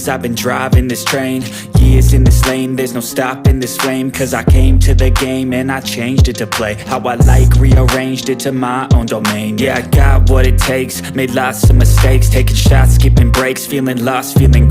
lanes, I've been driving this train. Years in this lane, there's no stopping this flame. Cause I came to the game and I changed it to play how I like, rearranged it to my own domain. Yeah, I got what it takes, made lots of mistakes, taking shots, skipping breaks, feeling lost, feeling